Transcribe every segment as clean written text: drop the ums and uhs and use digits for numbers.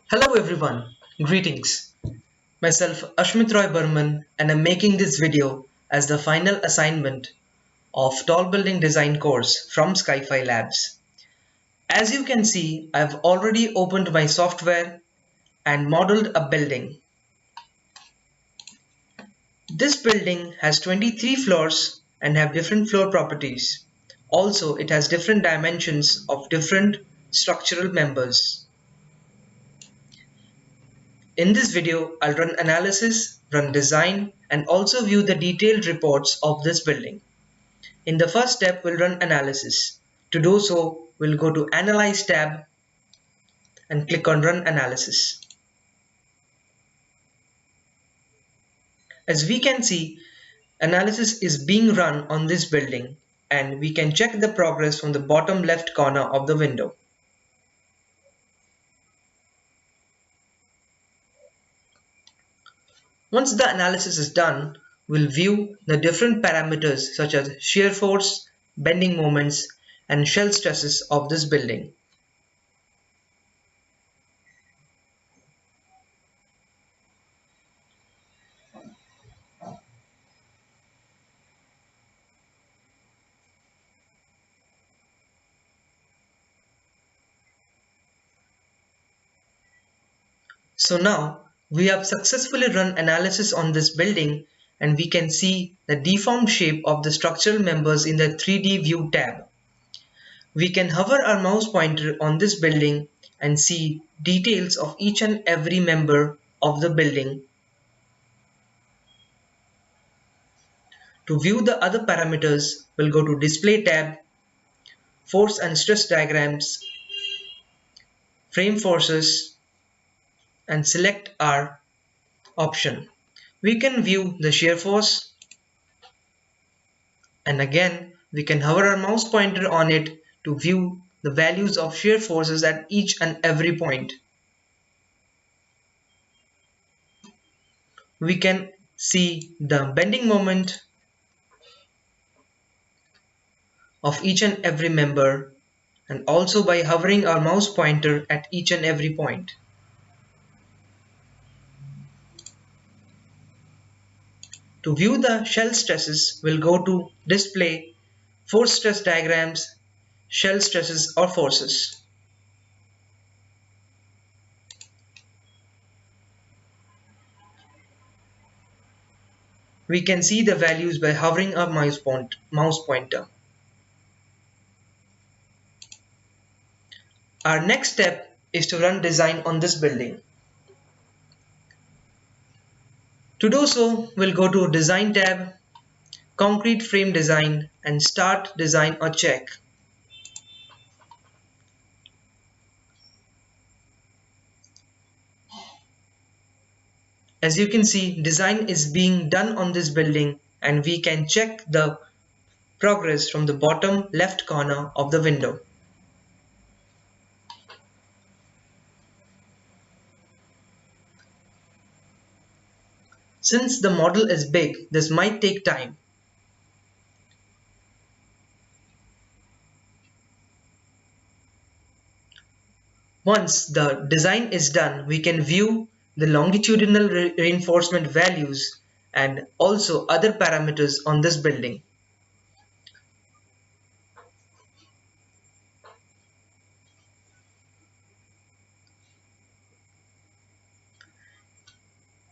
Hello everyone, greetings. Myself Asmit Roy Burman and I'm making this video as the final assignment of Tall Building Design course from Skyfi Labs. As you can see, I've already opened my software and modeled a building. This building has 23 floors and have different floor properties. Also, it has different dimensions of different structural members. In this video, I'll run analysis, run design, and also view the detailed reports of this building. In the first step, we'll run analysis. To do so, we'll go to Analyze tab and click on Run Analysis. As we can see, analysis is being run on this building and we can check the progress from the bottom left corner of the window. Once the analysis is done, we'll view the different parameters such as shear force, bending moments, and shell stresses of this building. So now we have successfully run analysis on this building and we can see the deformed shape of the structural members in the 3D View tab. We can hover our mouse pointer on this building and see details of each and every member of the building. To view the other parameters, we'll go to Display tab, Force and Stress Diagrams, Frame Forces, and select our option. We can view the shear force, and again we can hover our mouse pointer on it to view the values of shear forces at each and every point. We can see the bending moment of each and every member, and also by hovering our mouse pointer at each and every point. To view the shell stresses, we'll go to Display, Force Stress Diagrams, Shell Stresses or Forces. We can see the values by hovering our mouse pointer. Our next step is to run design on this building. To do so, we'll go to Design tab, Concrete Frame Design, and Start Design or Check. As you can see, design is being done on this building and we can check the progress from the bottom left corner of the window. Since the model is big, this might take time. Once the design is done, we can view the longitudinal reinforcement values and also other parameters on this building.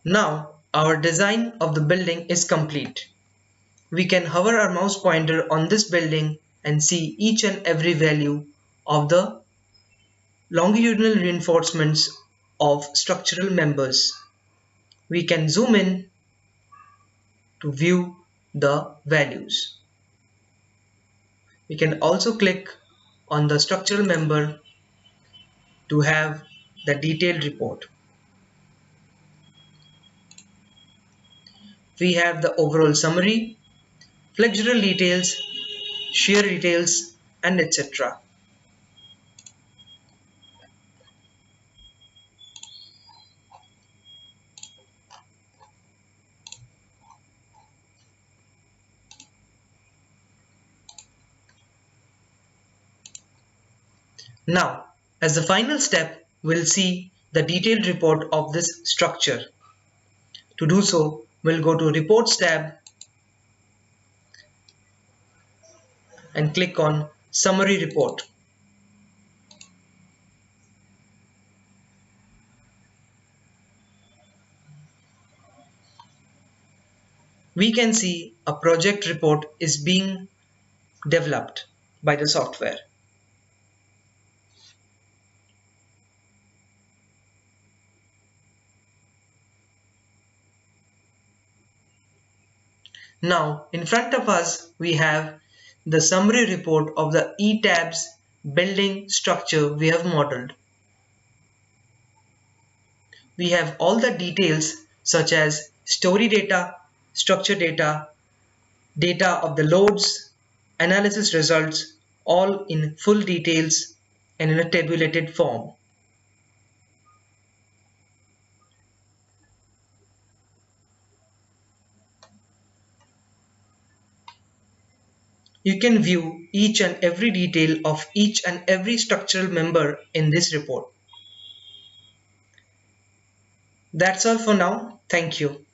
Now our design of the building is complete. We can hover our mouse pointer on this building and see each and every value of the longitudinal reinforcements of structural members. We can zoom in to view the values. We can also click on the structural member to have the detailed report. We have the overall summary, flexural details, shear details, and etc. Now, as the final step, we'll see the detailed report of this structure. To do so, we'll go to Reports tab and click on Summary Report. We can see a project report is being developed by the software. Now, in front of us, we have the summary report of the E-tabs building structure we have modeled. We have all the details such as story data, structure data, data of the loads, analysis results, all in full details and in a tabulated form. You can view each and every detail of each and every structural member in this report. That's all for now. Thank you.